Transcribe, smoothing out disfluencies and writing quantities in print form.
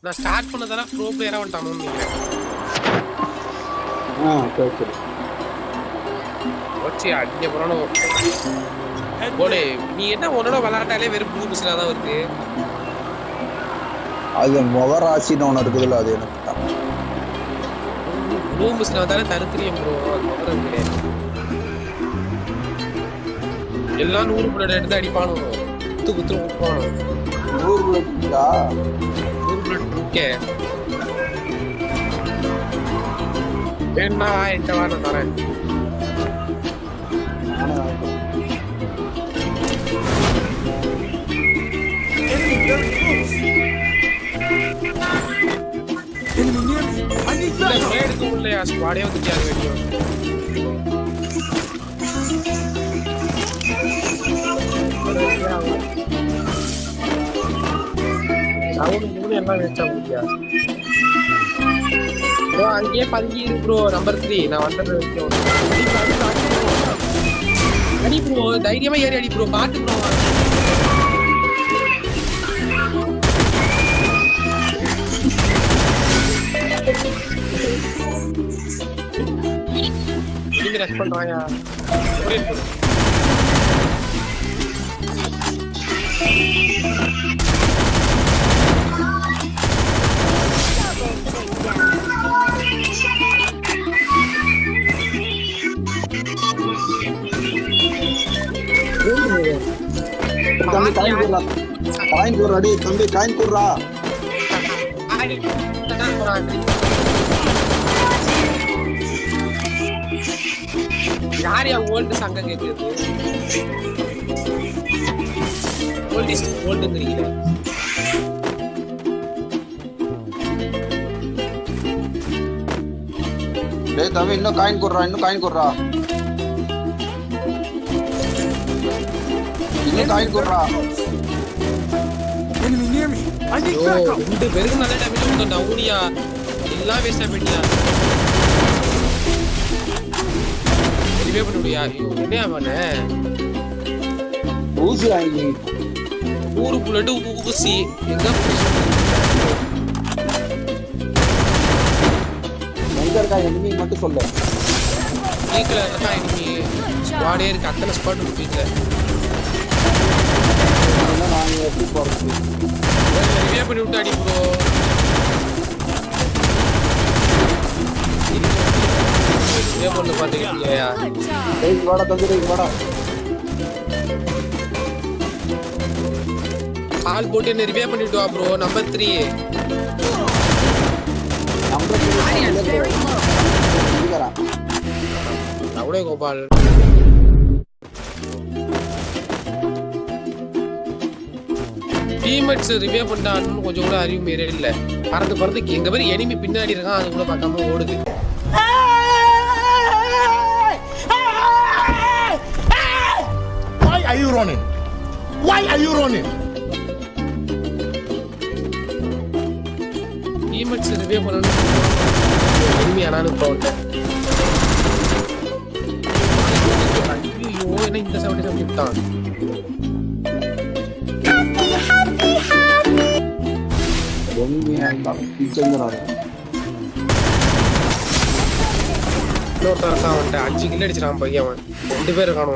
நான் start பண்ணதால bro பிளேயரா வந்துட்டானு நினைக்கிறேன். சரி ஓச்சி அடிக்க போறானோ போடே. நீ என்ன உன்னோட விளையாட்டாலே வெறும் ப்ளூ மிஷினா தான் வருது. அது முகராசின்னு ஒன்று இருக்குதுல்ல, அது எனக்கு ப்ளூ மிஷினா தானே தருத்திரியம் ப்ரோ. அது கிடையாது. எல்லாம் 100 புல்லட் எடுத்து அடிப்பானு குத்து குத்து ஊப்பானு. 100 புல்லட்டா? 100 புல்லட் ஓகே. வேணா என்கிட்ட வா, நான் தரேன். எடுக்க முடியலையா? ஸ்குவாடே வந்துட்டாரு வெளியே. எல்லாம் வேஸ்டா முடியா? அங்கேயே பங்கி இருக்கு ப்ரோ. நம்பர் 3 நான் வந்துடுறேன். அடி ப்ரோ, தைரியமா ஏறி அடி ப்ரோ. பாத்து ப்ரோ நீங்க ரெஸ்ட் பண்றாயா? தம்பி காயின் கூடுறா, காயின் கூடுறா டி தம்பி, காயின் கூடுறா. யாரையா ஓல்டு சங்க கேக்குறது? ஓல்டுங்கிறீங்க. டேய் தம்பி இன்னும் காயின் கூடுறா, இன்னும் காயின் கூடுறா, இன்னும் காயின் கூடுறா. ரெண்டு பேருக்கு நல்ல டேமேஜ் கொடுத்தா ஊனியா. எல்லாம் வேஸ்டா போயிட்டியா? ரிவே பண்ண முடியா? என்னையா பண்ண? ஊசி வாங்கி 100 புல்லட் ஊசி எங்க இருக்கா? எனிமி மட்டும் சொல்லு. வீக்ல தான் எனிமி ஸ்குவாடே இருக்கு. அத்தனை ஸ்குவாட் இருக்கு வீக்ல. நான் எப்படி போறது? ரிவே பண்ணி விட்டு அடி ப்ரோ. ரிவே பண்ண பாத்துக்கிட்டியா? டேய் வாடா தம்பி, வாடா. கால் போட்டு என்ன ரிவே பண்ணிட்டு வா ப்ரோ. நம்பர் 3 அவளே கோபால். டீம்மேட்ஸ் ரிவே பண்ணிட்டான்னு கொஞ்சம் கூட அறிவு மீறே இல்ல. பறந்து பறந்து எங்க பேர் எனிமி பின்னாடி இருக்கான், அது கூட பார்க்காம ஓடுது. Why are you running? Why are you running? Teammates revive பண்ணனும் எனிமி ஆனானு போறேன். ஐயோ என்ன இந்த சவுண்ட் விட்டான். இன்னொருத்தர் இருக்கான், அவன்கிட்ட 5 கில் அடிச்சிடான் பையன். அவன் 2 பேர் இருக்கானு.